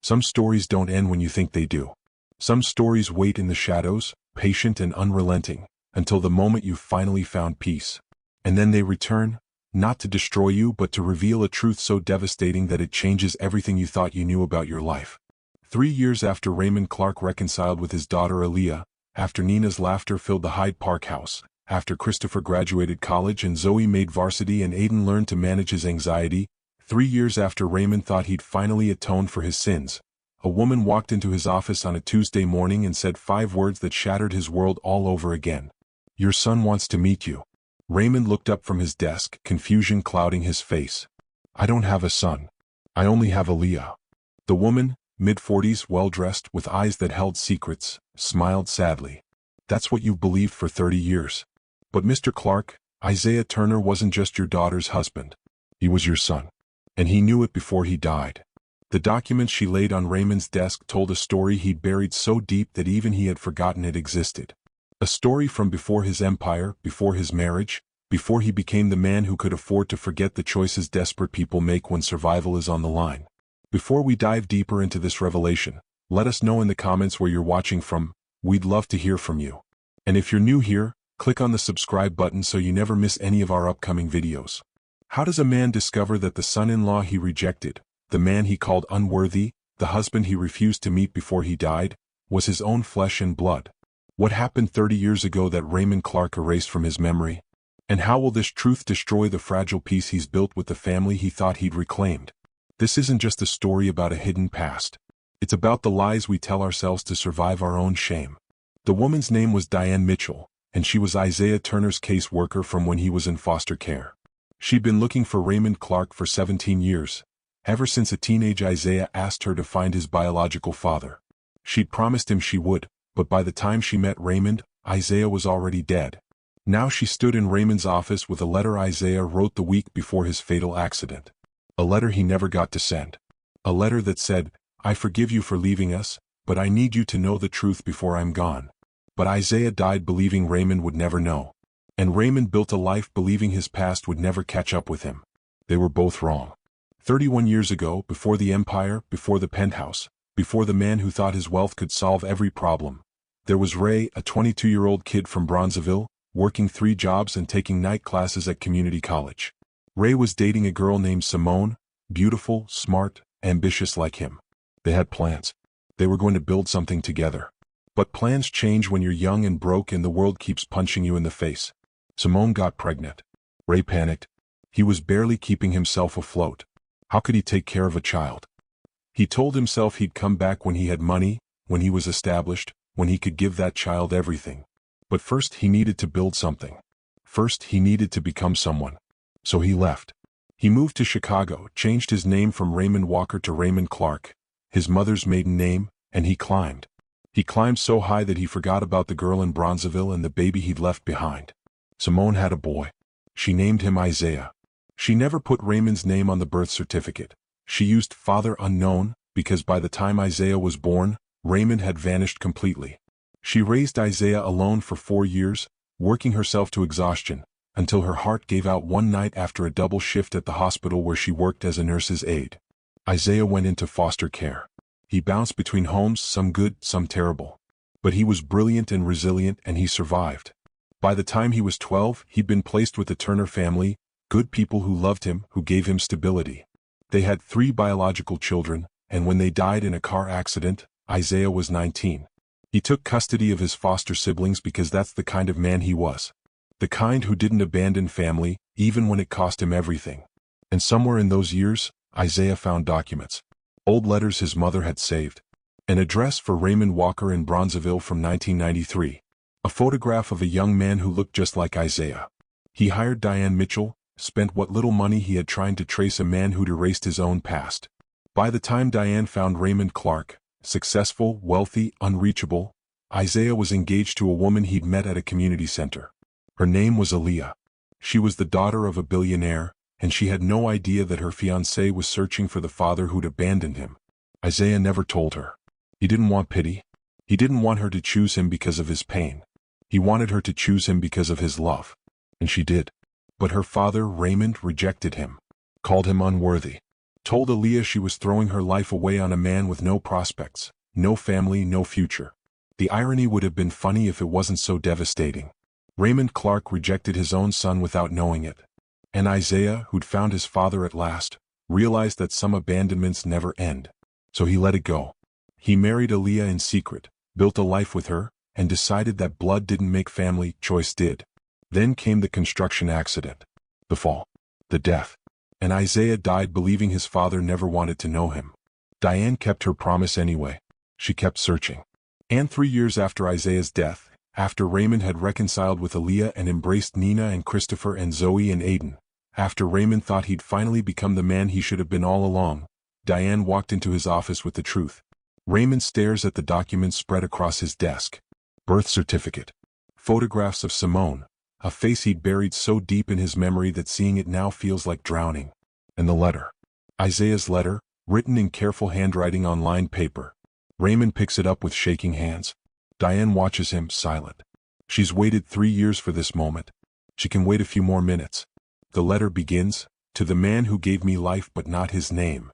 Some stories don't end when you think they do. Some stories wait in the shadows, patient and unrelenting, until the moment you've finally found peace. And then they return, not to destroy you but to reveal a truth so devastating that it changes everything you thought you knew about your life. 3 years after Raymond Clarke reconciled with his daughter Aaliyah, after Nina's laughter filled the Hyde Park house, after Christopher graduated college and Zoe made varsity and Aiden learned to manage his anxiety, 3 years after Raymond thought he'd finally atoned for his sins, a woman walked into his office on a Tuesday morning and said 5 words that shattered his world all over again. "Your son wants to meet you." Raymond looked up from his desk, confusion clouding his face. "I don't have a son. I only have Aaliyah." The woman, mid-40s, well-dressed, with eyes that held secrets, smiled sadly. "That's what you've believed for 30 years. But Mr. Clarke, Isaiah Turner wasn't just your daughter's husband. He was your son. And he knew it before he died." The documents she laid on Raymond's desk told a story he'd buried so deep that even he had forgotten it existed. A story from before his empire, before his marriage, before he became the man who could afford to forget the choices desperate people make when survival is on the line. Before we dive deeper into this revelation, let us know in the comments where you're watching from. We'd love to hear from you. And if you're new here, click on the subscribe button so you never miss any of our upcoming videos. How does a man discover that the son-in-law he rejected, the man he called unworthy, the husband he refused to meet before he died, was his own flesh and blood? What happened 30 years ago that Raymond Clarke erased from his memory? And how will this truth destroy the fragile peace he's built with the family he thought he'd reclaimed? This isn't just a story about a hidden past. It's about the lies we tell ourselves to survive our own shame. The woman's name was Diane Mitchell, and she was Isaiah Turner's case worker from when he was in foster care. She'd been looking for Raymond Clarke for 17 years, ever since a teenage Isaiah asked her to find his biological father. She'd promised him she would, but by the time she met Raymond, Isaiah was already dead. Now she stood in Raymond's office with a letter Isaiah wrote the week before his fatal accident. A letter he never got to send. A letter that said, "I forgive you for leaving us, but I need you to know the truth before I'm gone." But Isaiah died believing Raymond would never know. And Raymond built a life believing his past would never catch up with him. They were both wrong. 31 years ago, before the empire, before the penthouse, before the man who thought his wealth could solve every problem, there was Ray, a 22-year-old kid from Bronzeville, working 3 jobs and taking night classes at community college. Ray was dating a girl named Simone, beautiful, smart, ambitious like him. They had plans. They were going to build something together. But plans change when you're young and broke and the world keeps punching you in the face. Simone got pregnant. Ray panicked. He was barely keeping himself afloat. How could he take care of a child? He told himself he'd come back when he had money, when he was established, when he could give that child everything. But first he needed to build something. First he needed to become someone. So he left. He moved to Chicago, changed his name from Raymond Walker to Raymond Clarke, his mother's maiden name, and he climbed. He climbed so high that he forgot about the girl in Bronzeville and the baby he'd left behind. Simone had a boy. She named him Isaiah. She never put Raymond's name on the birth certificate. She used Father Unknown, because by the time Isaiah was born, Raymond had vanished completely. She raised Isaiah alone for 4 years, working herself to exhaustion, until her heart gave out one night after a double shift at the hospital where she worked as a nurse's aide. Isaiah went into foster care. He bounced between homes, some good, some terrible. But he was brilliant and resilient, and he survived. By the time he was 12, he'd been placed with the Turner family, good people who loved him, who gave him stability. They had 3 biological children, and when they died in a car accident, Isaiah was 19. He took custody of his foster siblings because that's the kind of man he was. The kind who didn't abandon family, even when it cost him everything. And somewhere in those years, Isaiah found documents. Old letters his mother had saved. An address for Raymond Walker in Bronzeville from 1993. A photograph of a young man who looked just like Isaiah. He hired Diane Mitchell, spent what little money he had trying to trace a man who'd erased his own past. By the time Diane found Raymond Clarke, successful, wealthy, unreachable, Isaiah was engaged to a woman he'd met at a community center. Her name was Aaliyah. She was the daughter of a billionaire, and she had no idea that her fiancé was searching for the father who'd abandoned him. Isaiah never told her. He didn't want pity. He didn't want her to choose him because of his pain. He wanted her to choose him because of his love. And she did. But her father, Raymond, rejected him. Called him unworthy. Told Aaliyah she was throwing her life away on a man with no prospects, no family, no future. The irony would have been funny if it wasn't so devastating. Raymond Clarke rejected his own son without knowing it. And Isaiah, who'd found his father at last, realized that some abandonments never end. So he let it go. He married Aaliyah in secret, built a life with her, and decided that blood didn't make family, choice did. Then came the construction accident. The fall. The death. And Isaiah died believing his father never wanted to know him. Diane kept her promise anyway. She kept searching. And 3 years after Isaiah's death, after Raymond had reconciled with Aaliyah and embraced Nina and Christopher and Zoe and Aiden, after Raymond thought he'd finally become the man he should have been all along, Diane walked into his office with the truth. Raymond stares at the documents spread across his desk. Birth certificate. Photographs of Simone, a face he'd buried so deep in his memory that seeing it now feels like drowning. And the letter. Isaiah's letter, written in careful handwriting on lined paper. Raymond picks it up with shaking hands. Diane watches him, silent. She's waited 3 years for this moment. She can wait a few more minutes. The letter begins, "To the man who gave me life but not his name."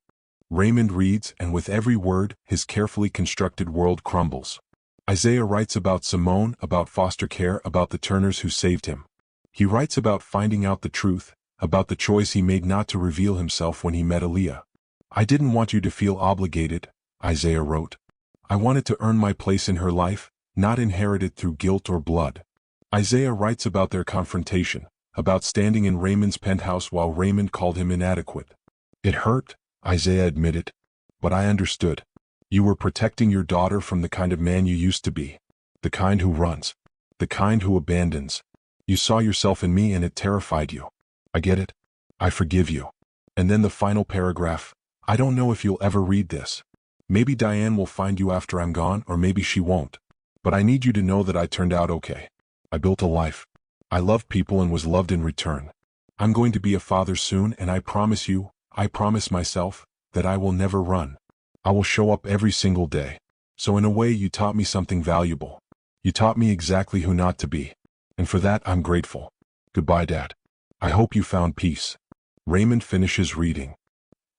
Raymond reads, and with every word, his carefully constructed world crumbles. Isaiah writes about Simone, about foster care, about the Turners who saved him. He writes about finding out the truth, about the choice he made not to reveal himself when he met Aaliyah. "I didn't want you to feel obligated," Isaiah wrote. "I wanted to earn my place in her life, not inherit it through guilt or blood." Isaiah writes about their confrontation, about standing in Raymond's penthouse while Raymond called him inadequate. "It hurt," Isaiah admitted, "but I understood. You were protecting your daughter from the kind of man you used to be. The kind who runs. The kind who abandons. You saw yourself in me and it terrified you. I get it. I forgive you." And then the final paragraph. "I don't know if you'll ever read this. Maybe Diane will find you after I'm gone, or maybe she won't. But I need you to know that I turned out okay. I built a life. I loved people and was loved in return. I'm going to be a father soon, and I promise you, I promise myself, that I will never run. I will show up every single day. So in a way you taught me something valuable. You taught me exactly who not to be. And for that I'm grateful. Goodbye, Dad. I hope you found peace." Raymond finishes reading.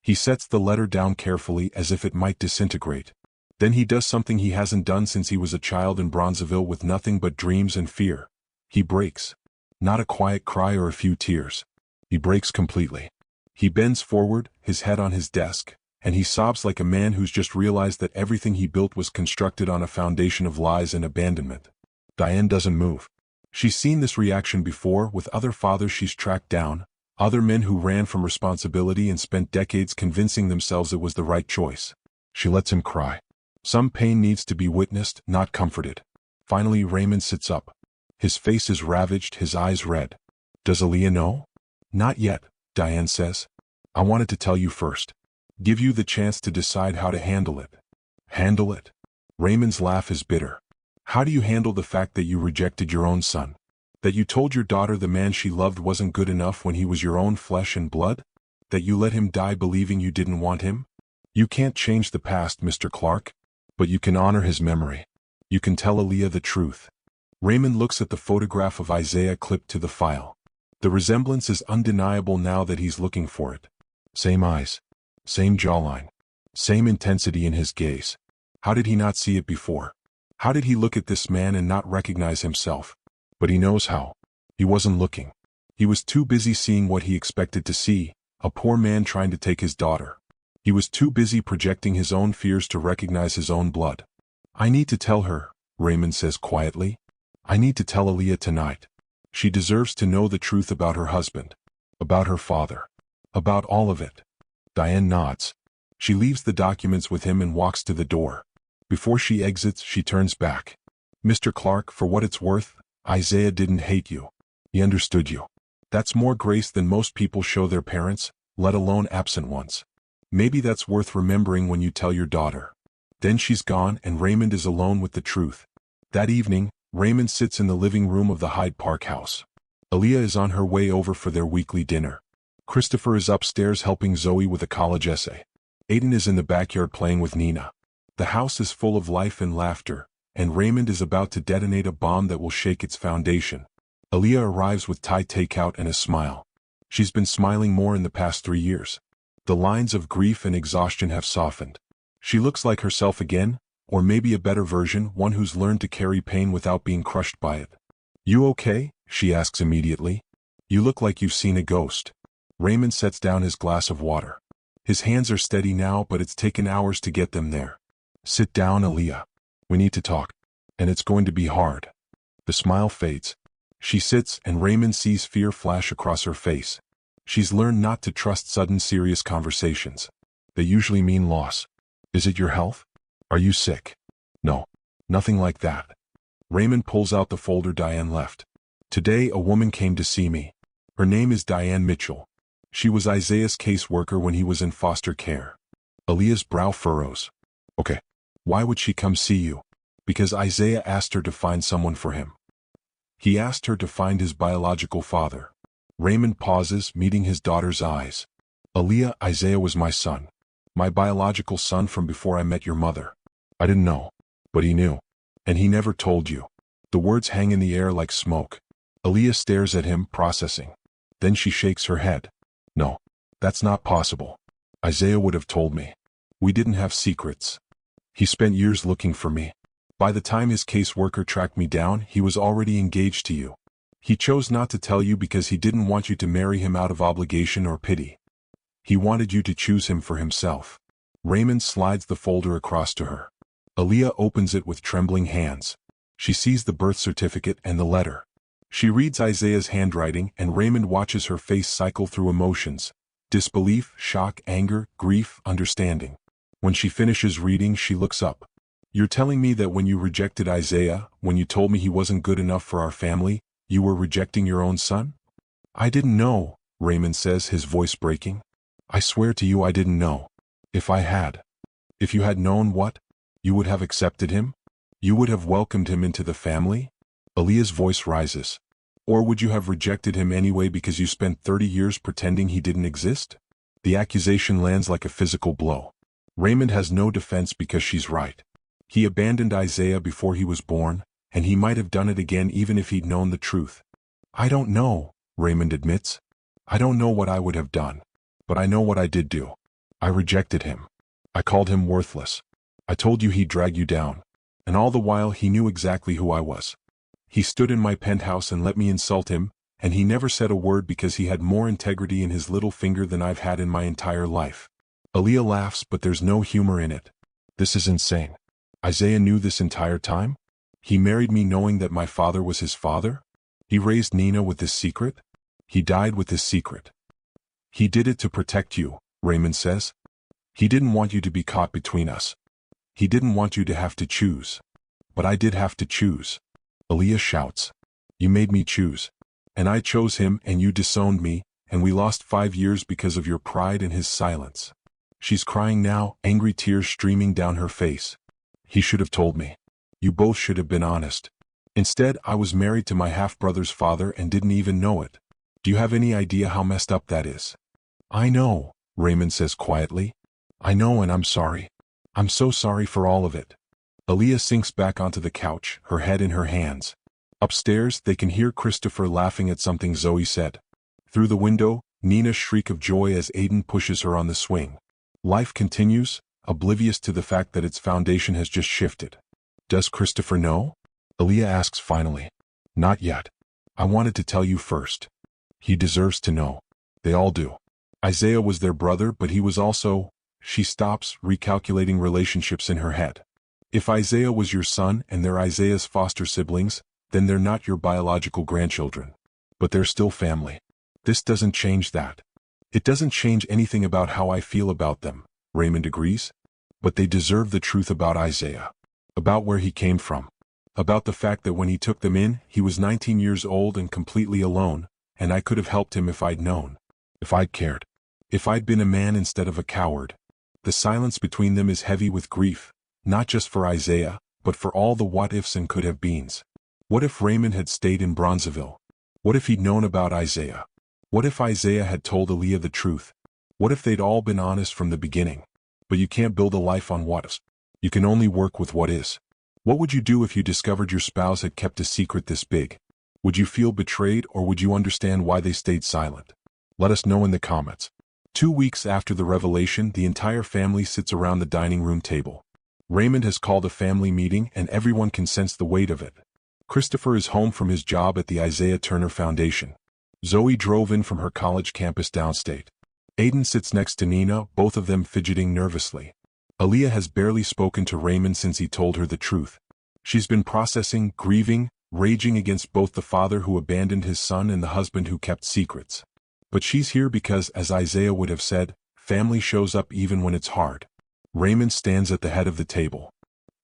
He sets the letter down carefully as if it might disintegrate. Then he does something he hasn't done since he was a child in Bronzeville with nothing but dreams and fear. He breaks. Not a quiet cry or a few tears. He breaks completely. He bends forward, his head on his desk, and he sobs like a man who's just realized that everything he built was constructed on a foundation of lies and abandonment. Diane doesn't move. She's seen this reaction before with other fathers she's tracked down, other men who ran from responsibility and spent decades convincing themselves it was the right choice. She lets him cry. Some pain needs to be witnessed, not comforted. Finally, Raymond sits up. His face is ravaged, his eyes red. "Does Aaliyah know?" "Not yet," Diane says. "I wanted to tell you first. Give you the chance to decide how to handle it." "Handle it?" Raymond's laugh is bitter. "How do you handle the fact that you rejected your own son? That you told your daughter the man she loved wasn't good enough when he was your own flesh and blood? That you let him die believing you didn't want him? You can't change the past, Mr. Clarke. But you can honor his memory. You can tell Aaliyah the truth." Raymond looks at the photograph of Isaiah clipped to the file. The resemblance is undeniable now that he's looking for it. Same eyes. Same jawline. Same intensity in his gaze. How did he not see it before? How did he look at this man and not recognize himself? But he knows how. He wasn't looking. He was too busy seeing what he expected to see, a poor man trying to take his daughter. He was too busy projecting his own fears to recognize his own blood. "I need to tell her," Raymond says quietly. "I need to tell Aaliyah tonight. She deserves to know the truth about her husband. About her father. About all of it." Diane nods. She leaves the documents with him and walks to the door. Before she exits, she turns back. "Mr. Clarke, for what it's worth, Isaiah didn't hate you. He understood you. That's more grace than most people show their parents, let alone absent ones. Maybe that's worth remembering when you tell your daughter." Then she's gone and Raymond is alone with the truth. That evening, Raymond sits in the living room of the Hyde Park house. Aaliyah is on her way over for their weekly dinner. Christopher is upstairs helping Zoe with a college essay. Aiden is in the backyard playing with Nina. The house is full of life and laughter, and Raymond is about to detonate a bomb that will shake its foundation. Aaliyah arrives with Thai takeout and a smile. She's been smiling more in the past 3 years. The lines of grief and exhaustion have softened. She looks like herself again, or maybe a better version, one who's learned to carry pain without being crushed by it. "You okay?" she asks immediately. "You look like you've seen a ghost." Raymond sets down his glass of water. His hands are steady now, but it's taken hours to get them there. "Sit down, Aaliyah. We need to talk. And it's going to be hard." The smile fades. She sits, and Raymond sees fear flash across her face. She's learned not to trust sudden serious conversations. They usually mean loss. "Is it your health? Are you sick?" "No. Nothing like that." Raymond pulls out the folder Diane left. "Today a woman came to see me. Her name is Diane Mitchell. She was Isaiah's caseworker when he was in foster care." Aaliyah's brow furrows. "Okay. Why would she come see you?" "Because Isaiah asked her to find someone for him. He asked her to find his biological father." Raymond pauses, meeting his daughter's eyes. "Aaliyah, Isaiah was my son. My biological son from before I met your mother. I didn't know. But he knew. And he never told you." The words hang in the air like smoke. Aaliyah stares at him, processing. Then she shakes her head. "No. That's not possible. Isaiah would have told me. We didn't have secrets. He spent years looking for me. By the time his caseworker tracked me down, he was already engaged to you. He chose not to tell you because he didn't want you to marry him out of obligation or pity. He wanted you to choose him for himself." Raymond slides the folder across to her. Aaliyah opens it with trembling hands. She sees the birth certificate and the letter. She reads Isaiah's handwriting, and Raymond watches her face cycle through emotions: disbelief, shock, anger, grief, understanding. When she finishes reading, she looks up. "You're telling me that when you rejected Isaiah, when you told me he wasn't good enough for our family, you were rejecting your own son?" "I didn't know," Raymond says, his voice breaking. "I swear to you I didn't know. If I had. If you had known what? You would have accepted him? You would have welcomed him into the family?" Aaliyah's voice rises. "Or would you have rejected him anyway because you spent 30 years pretending he didn't exist?" The accusation lands like a physical blow. Raymond has no defense because she's right. He abandoned Isaiah before he was born, and he might have done it again even if he'd known the truth. "I don't know," Raymond admits. "I don't know what I would have done. But I know what I did do. I rejected him. I called him worthless. I told you he'd drag you down. And all the while he knew exactly who I was. He stood in my penthouse and let me insult him, and he never said a word because he had more integrity in his little finger than I've had in my entire life." Aaliyah laughs, but there's no humor in it. "This is insane. Isaiah knew this entire time? He married me knowing that my father was his father? He raised Nina with this secret? He died with this secret. He did it to protect you," Raymond says. "He didn't want you to be caught between us. He didn't want you to have to choose. But I did have to choose." Aaliyah shouts. "You made me choose. And I chose him, and you disowned me, and we lost 5 years because of your pride and his silence." She's crying now, angry tears streaming down her face. "He should have told me. You both should have been honest. Instead, I was married to my half-brother's father and didn't even know it. Do you have any idea how messed up that is?" "I know," Raymond says quietly. "I know, and I'm sorry. I'm so sorry for all of it." Aaliyah sinks back onto the couch, her head in her hands. Upstairs, they can hear Christopher laughing at something Zoe said. Through the window, Nina's shriek of joy as Aiden pushes her on the swing. Life continues, oblivious to the fact that its foundation has just shifted. "Does Christopher know?" Aaliyah asks finally. "Not yet. I wanted to tell you first. He deserves to know. They all do. Isaiah was their brother, but he was also—" She stops, recalculating relationships in her head. "If Isaiah was your son and they're Isaiah's foster siblings, then they're not your biological grandchildren. But they're still family. This doesn't change that. It doesn't change anything about how I feel about them," Raymond agrees. "But they deserve the truth about Isaiah. About where he came from. About the fact that when he took them in, he was 19 years old and completely alone, and I could have helped him if I'd known. If I'd cared. If I'd been a man instead of a coward." The silence between them is heavy with grief, not just for Isaiah, but for all the what-ifs and could-have-beens. What if Raymond had stayed in Bronzeville? What if he'd known about Isaiah? What if Isaiah had told Aaliyah the truth? What if they'd all been honest from the beginning? But you can't build a life on what-ifs. You can only work with what is. What would you do if you discovered your spouse had kept a secret this big? Would you feel betrayed, or would you understand why they stayed silent? Let us know in the comments. 2 weeks after the revelation, the entire family sits around the dining room table. Raymond has called a family meeting and everyone can sense the weight of it. Christopher is home from his job at the Isaiah Turner Foundation. Zoe drove in from her college campus downstate. Aiden sits next to Nina, both of them fidgeting nervously. Aaliyah has barely spoken to Raymond since he told her the truth. She's been processing, grieving, raging against both the father who abandoned his son and the husband who kept secrets. But she's here because, as Isaiah would have said, family shows up even when it's hard. Raymond stands at the head of the table.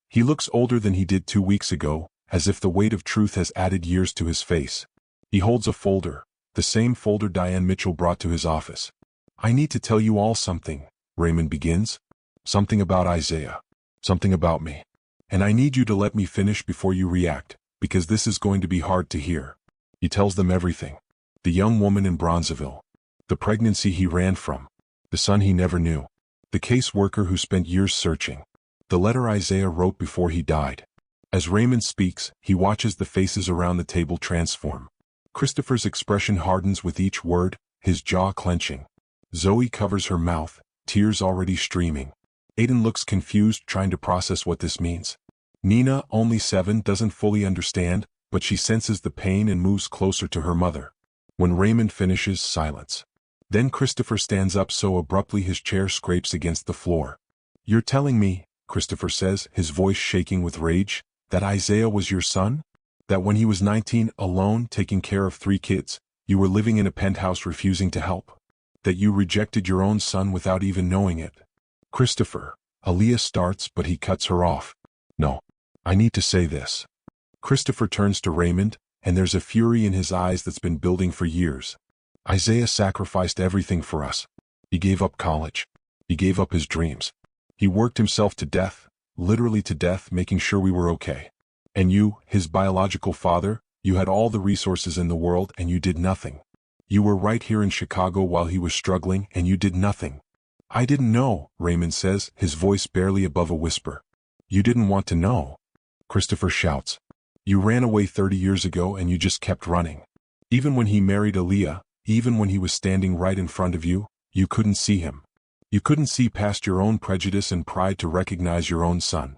He looks older than he did 2 weeks ago, as if the weight of truth has added years to his face. He holds a folder, the same folder Diane Mitchell brought to his office. "I need to tell you all something," Raymond begins. "Something about Isaiah. Something about me. And I need you to let me finish before you react, because this is going to be hard to hear." He tells them everything. The young woman in Bronzeville. The pregnancy he ran from. The son he never knew. The caseworker who spent years searching. The letter Isaiah wrote before he died. As Raymond speaks, he watches the faces around the table transform. Christopher's expression hardens with each word, his jaw clenching. Zoe covers her mouth, tears already streaming. Aiden looks confused, trying to process what this means. Nina, only 7, doesn't fully understand, but she senses the pain and moves closer to her mother. When Raymond finishes, silence. Then Christopher stands up so abruptly his chair scrapes against the floor. "You're telling me," Christopher says, his voice shaking with rage, "that Isaiah was your son? That when he was 19, alone, taking care of 3 kids, you were living in a penthouse refusing to help? That you rejected your own son without even knowing it?" "Christopher," Aaliyah starts, but he cuts her off. "No. I need to say this." Christopher turns to Raymond, and there's a fury in his eyes that's been building for years. "Isaiah sacrificed everything for us. He gave up college. He gave up his dreams. He worked himself to death, literally to death, making sure we were okay. And you, his biological father, you had all the resources in the world and you did nothing. You were right here in Chicago while he was struggling and you did nothing." "I didn't know," Raymond says, his voice barely above a whisper. "You didn't want to know," Christopher shouts. "You ran away 30 years ago and you just kept running. Even when he married Aaliyah, even when he was standing right in front of you, you couldn't see him. You couldn't see past your own prejudice and pride to recognize your own son."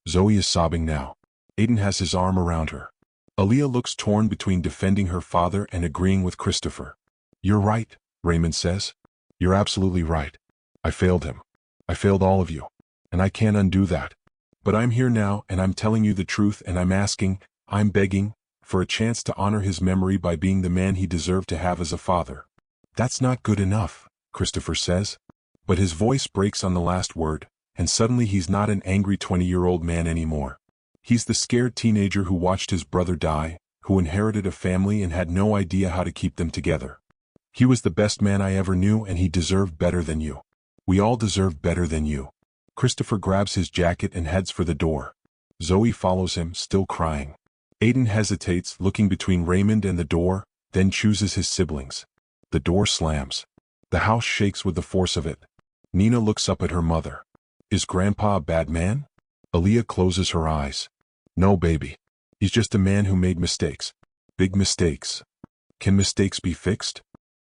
Zoe is sobbing now. Aiden has his arm around her. Aaliyah looks torn between defending her father and agreeing with Christopher. "You're right," Raymond says. "You're absolutely right. I failed him. I failed all of you. And I can't undo that. But I'm here now and I'm telling you the truth and I'm begging, for a chance to honor his memory by being the man he deserved to have as a father." "That's not good enough," Christopher says. But his voice breaks on the last word, and suddenly he's not an angry 20-year-old man anymore. He's the scared teenager who watched his brother die, who inherited a family and had no idea how to keep them together. "He was the best man I ever knew and he deserved better than you. We all deserve better than you." Christopher grabs his jacket and heads for the door. Zoe follows him, still crying. Aiden hesitates, looking between Raymond and the door, then chooses his siblings. The door slams. The house shakes with the force of it. Nina looks up at her mother. "Is Grandpa a bad man?" Aaliyah closes her eyes. "No, baby. He's just a man who made mistakes. Big mistakes." "Can mistakes be fixed?"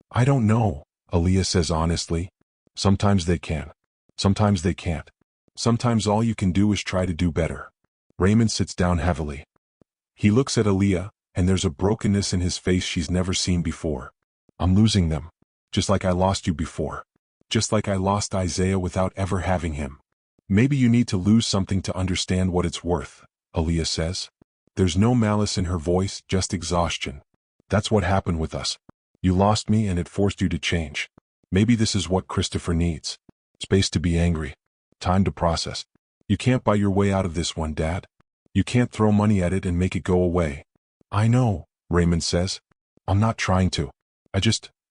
"I don't know," Aaliyah says honestly. "Sometimes they can. Sometimes they can't. Sometimes all you can do is try to do better." Raymond sits down heavily. He looks at Aaliyah, and there's a brokenness in his face she's never seen before. "I'm losing them. Just like I lost you before. Just like I lost Isaiah without ever having him." "Maybe you need to lose something to understand what it's worth," Aaliyah says. There's no malice in her voice, just exhaustion. "That's what happened with us. You lost me and it forced you to change. Maybe this is what Christopher needs. Space to be angry. Time to process. You can't buy your way out of this one, Dad. You can't throw money at it and make it go away." "I know," Raymond says. "I'm not trying to.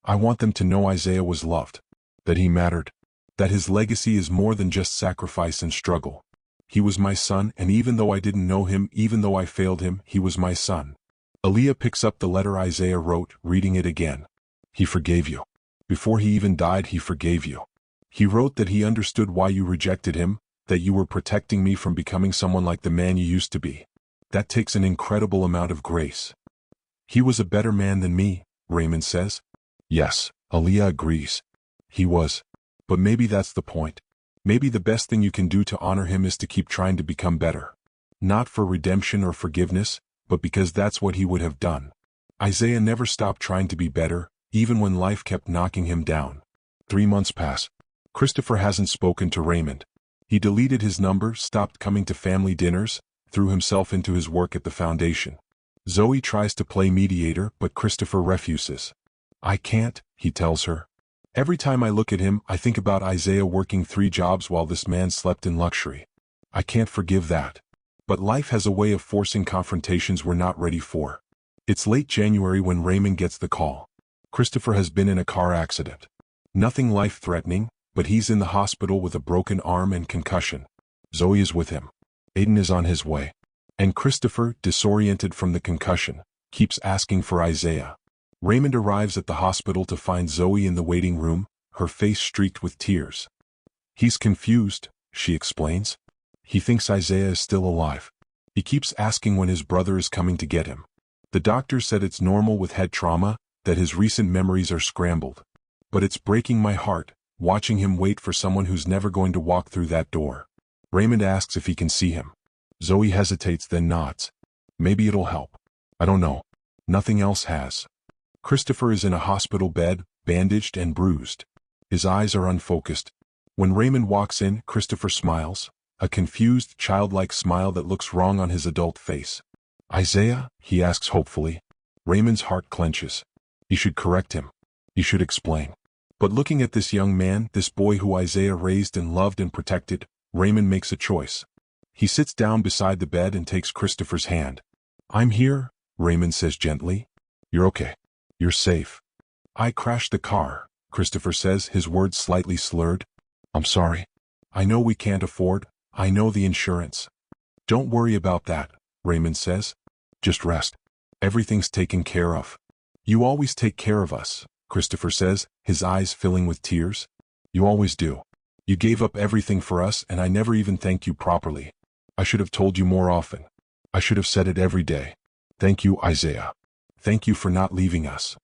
I want them to know Isaiah was loved. That he mattered. That his legacy is more than just sacrifice and struggle. He was my son, and even though I didn't know him, even though I failed him, he was my son." Aaliyah picks up the letter Isaiah wrote, reading it again. "He forgave you. Before he even died, he forgave you. He wrote that he understood why you rejected him, that you were protecting me from becoming someone like the man you used to be. That takes an incredible amount of grace." "He was a better man than me," Raymond says. "Yes," Aaliyah agrees. "He was. But maybe that's the point. Maybe the best thing you can do to honor him is to keep trying to become better. Not for redemption or forgiveness, but because that's what he would have done. Isaiah never stopped trying to be better, even when life kept knocking him down. 3 months pass. Christopher hasn't spoken to Raymond. He deleted his number, stopped coming to family dinners, threw himself into his work at the foundation. Zoe tries to play mediator, but Christopher refuses. I can't, he tells her. Every time I look at him, I think about Isaiah working 3 jobs while this man slept in luxury. I can't forgive that. But life has a way of forcing confrontations we're not ready for. It's late January when Raymond gets the call. Christopher has been in a car accident. Nothing life-threatening, but he's in the hospital with a broken arm and concussion. Zoe is with him. Aiden is on his way. And Christopher, disoriented from the concussion, keeps asking for Isaiah. Raymond arrives at the hospital to find Zoe in the waiting room, her face streaked with tears. He's confused, she explains. He thinks Isaiah is still alive. He keeps asking when his brother is coming to get him. The doctor said it's normal with head trauma, that his recent memories are scrambled. But it's breaking my heart, watching him wait for someone who's never going to walk through that door. Raymond asks if he can see him. Zoe hesitates, then nods. Maybe it'll help. I don't know. Nothing else has. Christopher is in a hospital bed, bandaged and bruised. His eyes are unfocused. When Raymond walks in, Christopher smiles, a confused, childlike smile that looks wrong on his adult face. Isaiah? He asks hopefully. Raymond's heart clenches. He should correct him. He should explain. But looking at this young man, this boy who Isaiah raised and loved and protected, Raymond makes a choice. He sits down beside the bed and takes Christopher's hand. I'm here, Raymond says gently. You're okay. You're safe. I crashed the car, Christopher says, his words slightly slurred. I'm sorry. I know we can't afford. I know the insurance. Don't worry about that, Raymond says. Just rest. Everything's taken care of. You always take care of us, Christopher says, his eyes filling with tears. You always do. You gave up everything for us and I never even thanked you properly. I should have told you more often. I should have said it every day. Thank you, Isaiah. Thank you for not leaving us.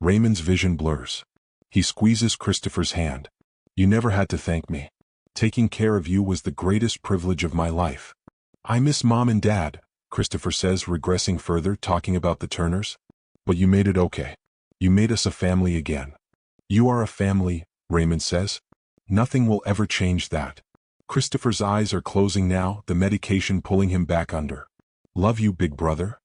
Raymond's vision blurs. He squeezes Christopher's hand. You never had to thank me. Taking care of you was the greatest privilege of my life. I miss Mom and Dad, Christopher says, regressing further, talking about the Turners. But you made it okay. You made us a family again. You are a family, Raymond says. Nothing will ever change that. Christopher's eyes are closing now, the medication pulling him back under. Love you, big brother.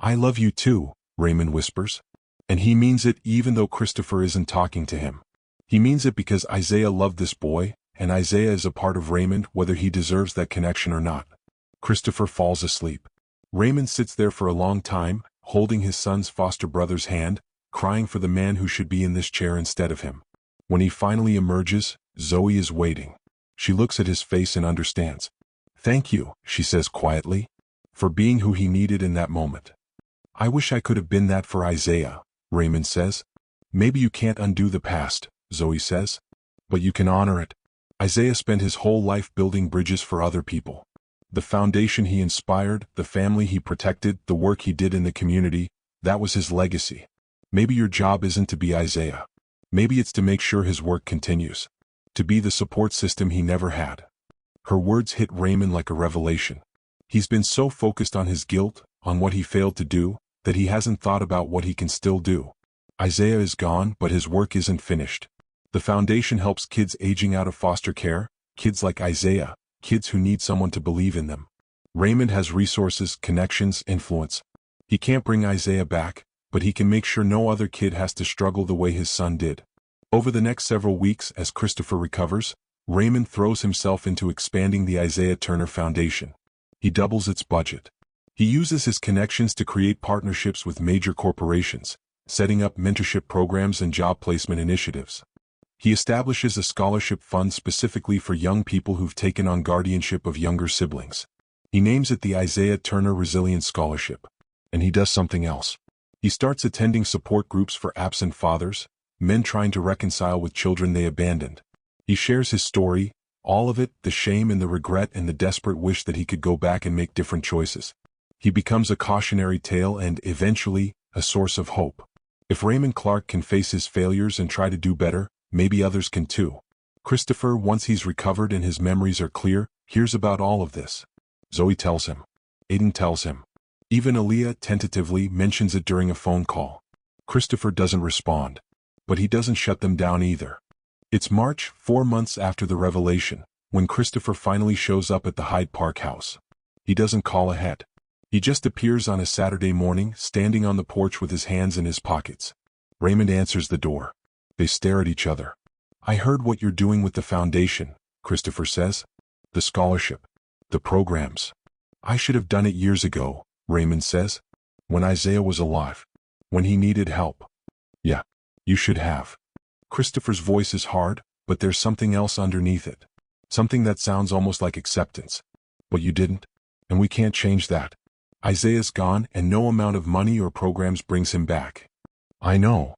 I love you too, Raymond whispers. And he means it even though Christopher isn't talking to him. He means it because Isaiah loved this boy, and Isaiah is a part of Raymond whether he deserves that connection or not. Christopher falls asleep. Raymond sits there for a long time, holding his son's foster brother's hand, crying for the man who should be in this chair instead of him. When he finally emerges, Zoe is waiting. She looks at his face and understands. Thank you, she says quietly, for being who he needed in that moment. I wish I could have been that for Isaiah, Raymond says. Maybe you can't undo the past, Zoe says. But you can honor it. Isaiah spent his whole life building bridges for other people. The foundation he inspired, the family he protected, the work he did in the community, that was his legacy. Maybe your job isn't to be Isaiah. Maybe it's to make sure his work continues. To be the support system he never had. Her words hit Raymond like a revelation. He's been so focused on his guilt, on what he failed to do, that he hasn't thought about what he can still do. Isaiah is gone, but his work isn't finished. The foundation helps kids aging out of foster care, kids like Isaiah, kids who need someone to believe in them. Raymond has resources, connections, influence. He can't bring Isaiah back, but he can make sure no other kid has to struggle the way his son did. Over the next several weeks, as Christopher recovers, Raymond throws himself into expanding the Isaiah Turner Foundation. He doubles its budget. He uses his connections to create partnerships with major corporations, setting up mentorship programs and job placement initiatives. He establishes a scholarship fund specifically for young people who've taken on guardianship of younger siblings. He names it the Isaiah Turner Resilience Scholarship. And he does something else. He starts attending support groups for absent fathers, men trying to reconcile with children they abandoned. He shares his story, all of it, the shame and the regret and the desperate wish that he could go back and make different choices. He becomes a cautionary tale and, eventually, a source of hope. If Raymond Clarke can face his failures and try to do better, maybe others can too. Christopher, once he's recovered and his memories are clear, hears about all of this. Zoe tells him. Aiden tells him. Even Aaliyah tentatively mentions it during a phone call. Christopher doesn't respond. But he doesn't shut them down either. It's March, 4 months after the revelation, when Christopher finally shows up at the Hyde Park house. He doesn't call ahead. He just appears on a Saturday morning, standing on the porch with his hands in his pockets. Raymond answers the door. They stare at each other. I heard what you're doing with the foundation, Christopher says. The scholarship. The programs. I should have done it years ago, Raymond says. When Isaiah was alive. When he needed help. Yeah, you should have. Christopher's voice is hard, but there's something else underneath it. Something that sounds almost like acceptance. But you didn't, and we can't change that. Isaiah's gone, and no amount of money or programs brings him back. I know.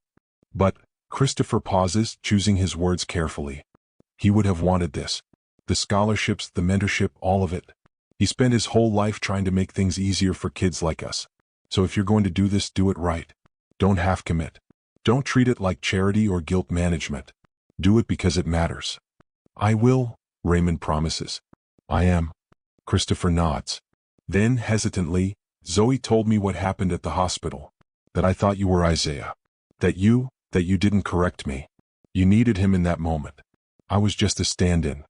But, Christopher pauses, choosing his words carefully. He would have wanted this. The scholarships, the mentorship, all of it. He spent his whole life trying to make things easier for kids like us. So if you're going to do this, do it right. Don't half commit. Don't treat it like charity or guilt management. Do it because it matters. I will, Raymond promises. I am. Christopher nods. Then, hesitantly, Zoe told me what happened at the hospital. That I thought you were Isaiah. That you didn't correct me. You needed him in that moment. I was just a stand-in.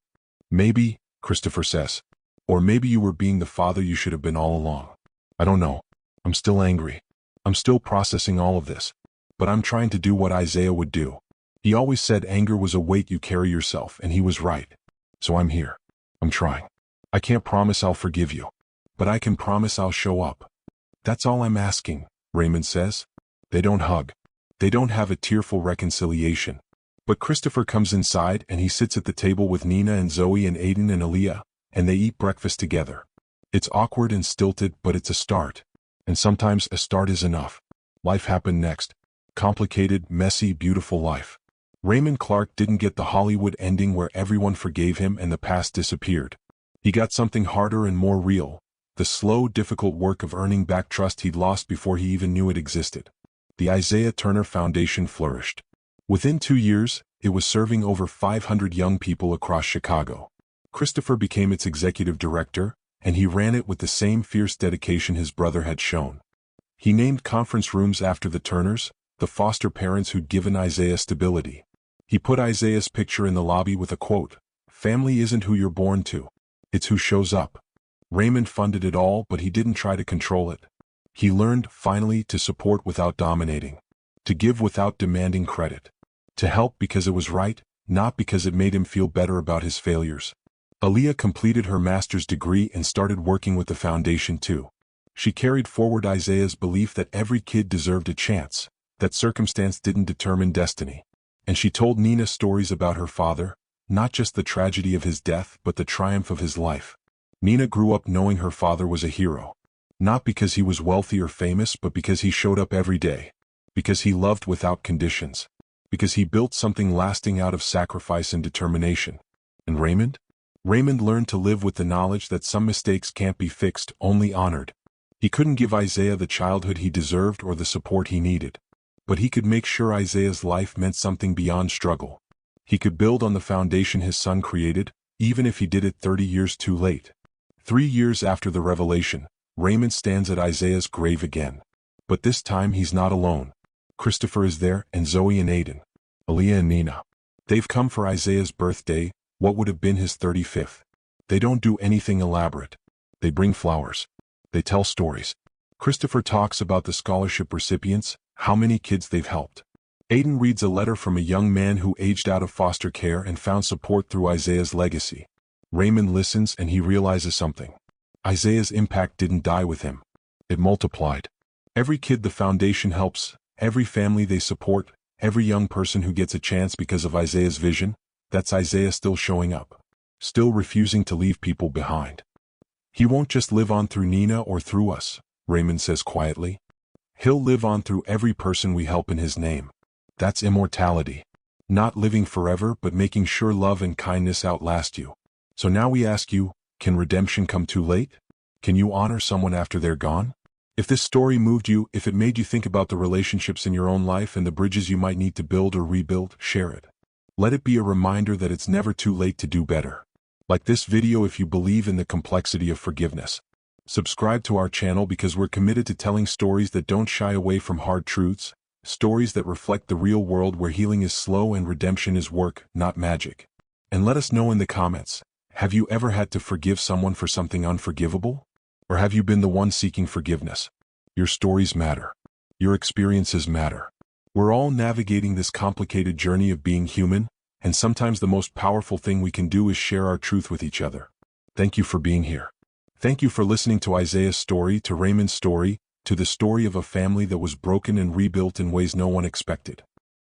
Maybe, Christopher says. Or maybe you were being the father you should have been all along. I don't know. I'm still angry. I'm still processing all of this. But I'm trying to do what Isaiah would do. He always said anger was a weight you carry yourself, and he was right. So I'm here. I'm trying. I can't promise I'll forgive you. But I can promise I'll show up. That's all I'm asking, Raymond says. They don't hug. They don't have a tearful reconciliation. But Christopher comes inside and he sits at the table with Nina and Zoe and Aiden and Aaliyah, and they eat breakfast together. It's awkward and stilted, but it's a start. And sometimes a start is enough. Life happened next. Complicated, messy, beautiful life. Raymond Clarke didn't get the Hollywood ending where everyone forgave him and the past disappeared. He got something harder and more real. The slow, difficult work of earning back trust he'd lost before he even knew it existed. The Isaiah Turner Foundation flourished. Within 2 years, it was serving over 500 young people across Chicago. Christopher became its executive director, and he ran it with the same fierce dedication his brother had shown. He named conference rooms after the Turners, the foster parents who'd given Isaiah stability. He put Isaiah's picture in the lobby with a quote, "Family isn't who you're born to. It's who shows up." Raymond funded it all, but he didn't try to control it. He learned, finally, to support without dominating. To give without demanding credit. To help because it was right, not because it made him feel better about his failures. Aaliyah completed her master's degree and started working with the foundation too. She carried forward Isaiah's belief that every kid deserved a chance, that circumstance didn't determine destiny. And she told Nina stories about her father, not just the tragedy of his death but the triumph of his life. Nina grew up knowing her father was a hero. Not because he was wealthy or famous, but because he showed up every day. Because he loved without conditions. Because he built something lasting out of sacrifice and determination. And Raymond? Raymond learned to live with the knowledge that some mistakes can't be fixed, only honored. He couldn't give Isaiah the childhood he deserved or the support he needed. But he could make sure Isaiah's life meant something beyond struggle. He could build on the foundation his son created, even if he did it 30 years too late. 3 years after the revelation, Raymond stands at Isaiah's grave again. But this time he's not alone. Christopher is there, and Zoe and Aiden. Aaliyah and Nina. They've come for Isaiah's birthday, what would have been his 35th. They don't do anything elaborate. They bring flowers. They tell stories. Christopher talks about the scholarship recipients, how many kids they've helped. Aiden reads a letter from a young man who aged out of foster care and found support through Isaiah's legacy. Raymond listens and he realizes something. Isaiah's impact didn't die with him. It multiplied. Every kid the foundation helps, every family they support, every young person who gets a chance because of Isaiah's vision, that's Isaiah still showing up. Still refusing to leave people behind. He won't just live on through Nina or through us, Raymond says quietly. He'll live on through every person we help in his name. That's immortality. Not living forever, but making sure love and kindness outlast you. So now we ask you, can redemption come too late? Can you honor someone after they're gone? If this story moved you, if it made you think about the relationships in your own life and the bridges you might need to build or rebuild, share it. Let it be a reminder that it's never too late to do better. Like this video if you believe in the complexity of forgiveness. Subscribe to our channel because we're committed to telling stories that don't shy away from hard truths, stories that reflect the real world where healing is slow and redemption is work, not magic. And let us know in the comments, have you ever had to forgive someone for something unforgivable? Or have you been the one seeking forgiveness? Your stories matter. Your experiences matter. We're all navigating this complicated journey of being human, and sometimes the most powerful thing we can do is share our truth with each other. Thank you for being here. Thank you for listening to Isaiah's story, to Raymond's story, to the story of a family that was broken and rebuilt in ways no one expected.